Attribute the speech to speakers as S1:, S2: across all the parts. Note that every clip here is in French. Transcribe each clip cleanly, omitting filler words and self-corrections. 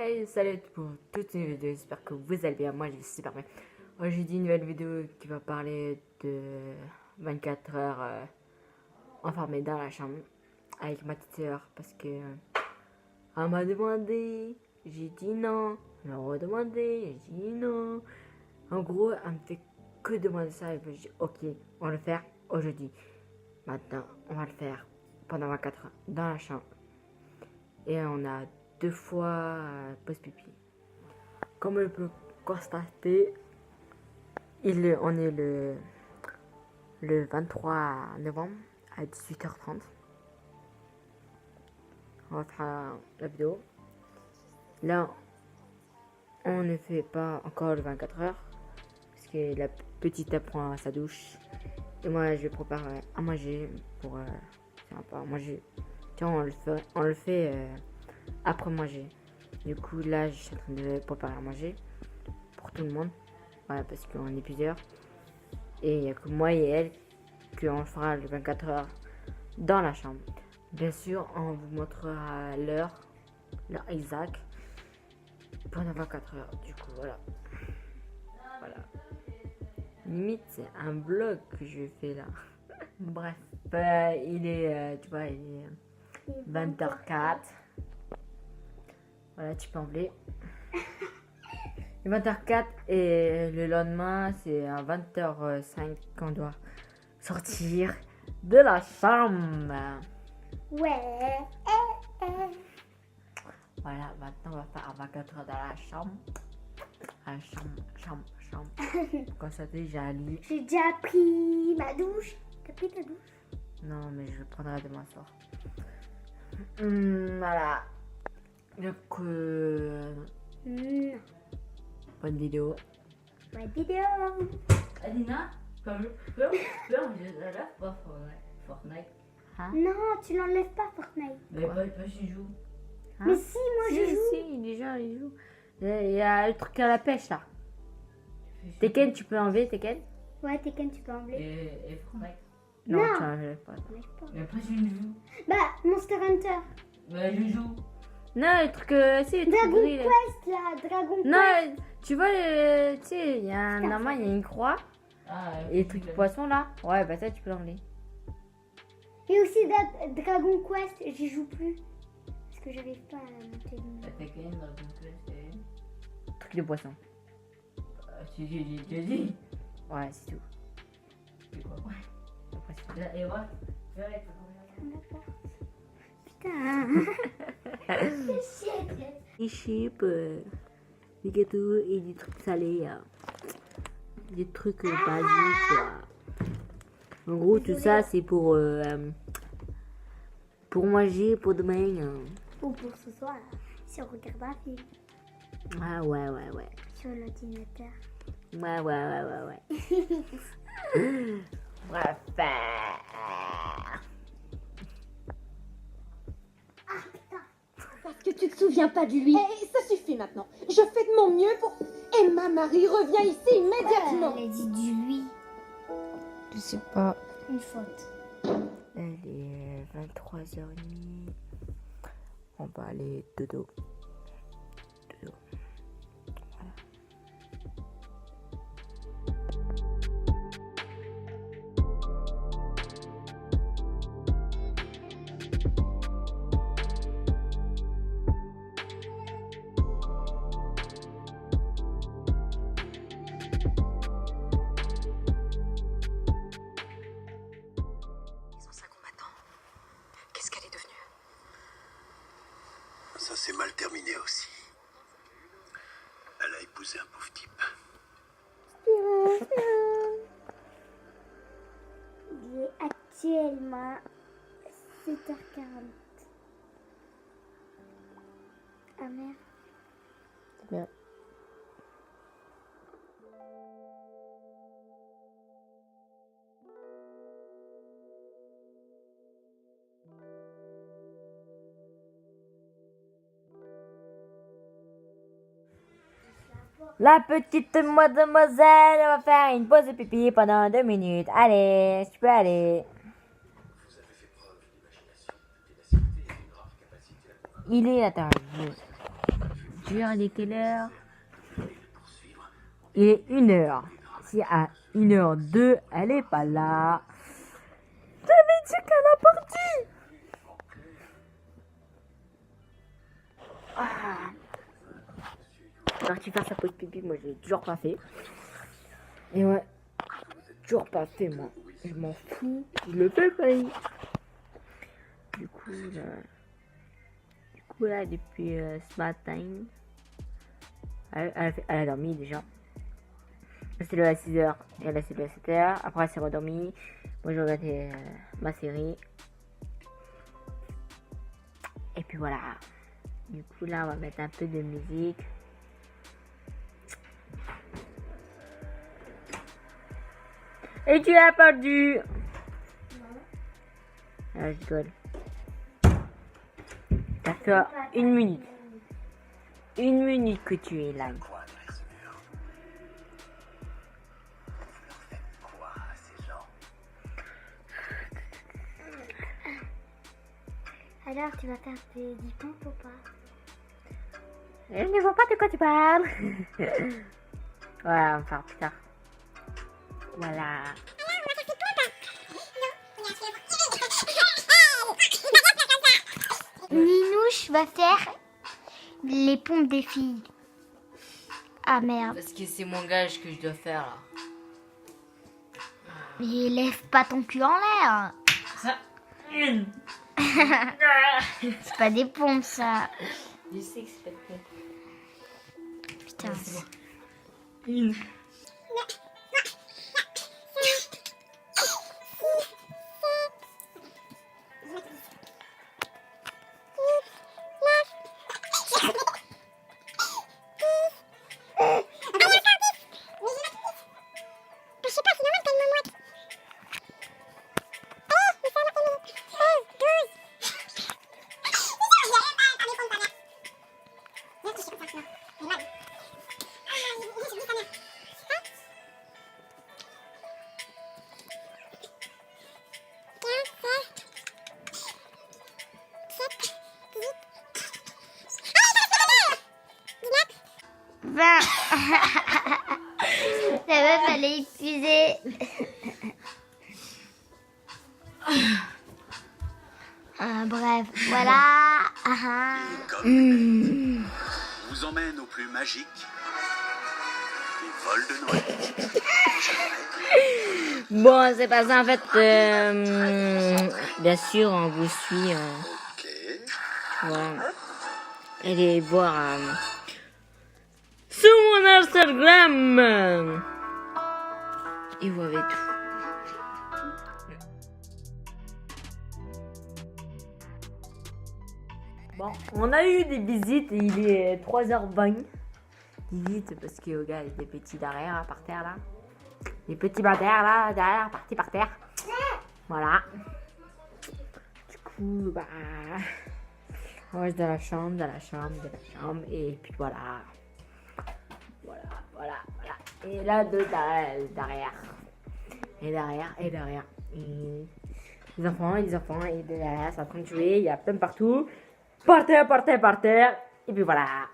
S1: Hey, salut pour toutes ces vidéos, j'espère que vous allez bien, moi je vais super bien. Aujourd'hui une nouvelle vidéo qui va parler de 24 heures enfermée dans la chambre avec ma petite soeur parce que elle m'a demandé, j'ai dit non, elle m'a redemandé, j'ai dit non. En gros, elle me fait que demander ça et puis je dis ok, on va le faire aujourd'hui. Maintenant, on va le faire pendant 24 heures dans la chambre. Et on a 2 fois pause pipi. Comme on peut constater, on est le 23 novembre à 18h30. On va faire la vidéo. Là, on ne fait pas encore le 24 heures parce que la petite apprend sa douche. Et moi, je prépare à manger pour faire pas à manger. Tiens, on le fait après manger. Du coup, là, je suis en train de préparer à manger pour tout le monde. Voilà, parce qu'on est plusieurs. Et il n'y a que moi et elle qu'on fera le 24 heures dans la chambre. Bien sûr, on vous montrera l'heure exacte pendant 24 heures. Du coup, voilà. Limite, c'est un vlog que je fais là. Bref, il est, tu vois, il est 20h04. Voilà, tu peux enlever. 20h04 et le lendemain c'est à 20h05 qu'on doit sortir de la chambre.
S2: Ouais.
S1: Voilà, maintenant on va faire 24 heures dans la chambre. La chambre. Comme ça déjà lit.
S2: J'ai déjà pris ma douche. T'as pris ta douche?
S1: Non, mais je le prendrai demain soir. Voilà. Donc,
S2: Non.
S1: bonne vidéo.
S2: Bonne vidéo.
S1: Alina, Fortnite. Hein?
S2: Non, tu l'enlèves pas, Fortnite.
S1: Mais pas j'y joue. Hein?
S2: Mais si, moi je joue.
S1: Si, déjà il joue. Il y a le truc à la pêche là. Tekken, tu peux enlever Tekken?
S2: Ouais, Tekken, tu peux enlever.
S1: Et Fortnite?
S2: Non.
S1: tu enlèves pas.
S2: Enlève pas.
S1: Mais après je joue.
S2: Bah, Monster Hunter.
S1: Mais je joue. Non, le truc, c'est le truc
S2: Dragon
S1: gris, là.
S2: Quest, là. Dragon Quest.
S1: Non, tu vois, tu sais, il y a un normalement, il y a une croix. Et le truc poisson là. Ouais, bah ça tu peux l'enlever.
S2: Et aussi Dragon Quest, j'y joue plus. Parce que j'arrive pas à monter le
S1: Tekken, Dragon Quest, truc de poisson. Si, j'ai dit. Ouais, c'est tout. C'est quoi? Ouais. Le poisson. Et voilà.
S2: Putain.
S1: Des chips, des gâteaux et des trucs salés. Des trucs basiques, quoi. En gros, tout ça, c'est pour manger pour demain.
S2: Ou pour ce soir, si on regarde un film
S1: Ah ouais.
S2: sur l'ordinateur.
S1: Ouais. Bref.
S2: Ah putain.
S3: Parce que tu te souviens pas de lui. Eh, ça suffit maintenant. Je fais de mon mieux pour... Emma Marie revient ici immédiatement.
S2: Elle a dit du lui.
S1: Je sais pas.
S2: Une faute.
S1: Elle est 23h30. On va aller dodo. Voilà.
S4: Qu'est-ce qu'elle est devenue?
S5: Ça s'est mal terminé aussi. Elle a épousé un pauvre type.
S2: Il est actuellement 7h40. Ah merde.
S1: C'est bien. La petite mademoiselle va faire une pause de pipi pendant 2 minutes. Allez, tu peux aller. Il est, attends, voiture, il est quelle heure? Il est 1h. Si à 1h02, elle est pas là. J'avais dit qu'elle a parti. Parti faire sa pause pipi, moi j'ai toujours pas fait. Et ouais, toujours pas fait moi. Je m'en fous, je le fais pas. Du coup là depuis ce matin, elle a dormi déjà. Elle s'est levée à 6h et elle s'est levée à 7h. Après elle s'est redormie. Moi j'ai regardé ma série. Et puis voilà. Du coup là on va mettre un peu de musique. Et tu as perdu. Ah, je rigole. Ça fait 1 minute. 1 minute que tu es là.
S5: Quoi derrière ce mur? Vous leur faites quoi à ces gens?
S2: Alors, tu vas faire des pompes ou pas?
S1: Je ne vois pas de quoi tu parles. Voilà, on va faire plus tard. Voilà.
S2: Minouche va faire les pompes des filles. Ah merde.
S1: Parce que c'est mon gage que je dois faire là.
S2: Mais lève pas ton cul en l'air. C'est pas des pompes ça.
S1: Je sais que c'est pas de pompe.
S2: Putain.
S1: Une.
S2: Ben, la meuf elle est épuisée. Bref, voilà.
S5: Vous emmène au plus magique des vols de Noël.
S1: Bon, c'est pas ça en fait. Bien sûr, on vous suit.
S5: Ok.
S1: Voilà. Allez voir sur mon Instagram. Et vous avez tout. Bon, on a eu des visites et il est 3h20. Visite parce que regarde, il y a des petits derrière, par terre là. Des petits derrière là, derrière, partis par terre. Voilà. Du coup, bah. On reste dans la chambre. Et puis voilà. Voilà. Et là, deux derrière. Et derrière. Et des enfants, et derrière, c'est en train de jouer. Il y a plein de partout. Par terre. Et puis voilà.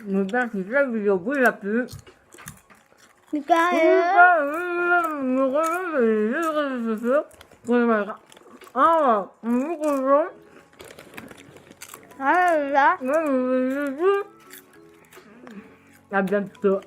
S1: Le père qui fait la vidéo, il a pu. À bientôt.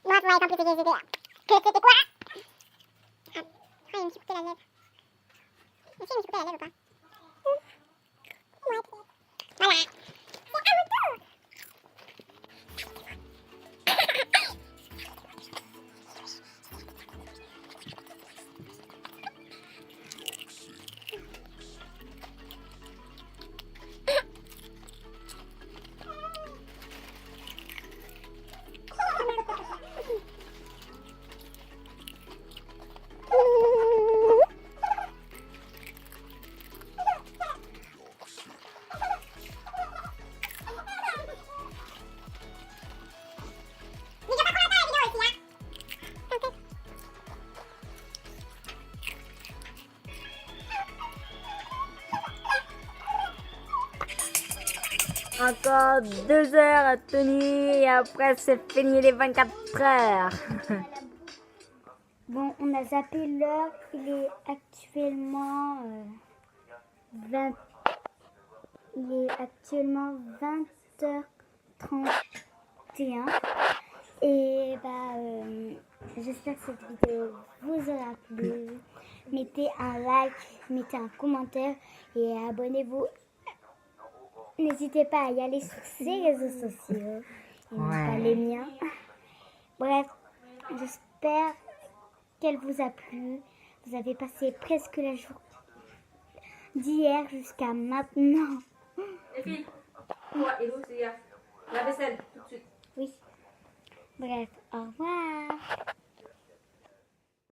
S6: Moi, pour être un peu des idées. Que c'était quoi? Ah, il me suis coupé la lèvre. Mais si, il me suis coupé la lèvre ou pas? Ouais. Voilà. C'est à mon tour.
S1: Encore 2 heures à tenir et après c'est fini les 24 heures.
S2: Bon, on a zappé l'heure. Il est actuellement 20h31. Et j'espère que cette vidéo vous aura plu. Mettez un like, mettez un commentaire et abonnez-vous. N'hésitez pas à y aller sur ces réseaux sociaux. Et non pas les miens. Bref, j'espère qu'elle vous a plu. Vous avez passé presque la journée d'hier jusqu'à maintenant.
S1: Les filles, toi et l'eau, c'est la vaisselle tout de suite.
S2: Oui. Bref, au revoir.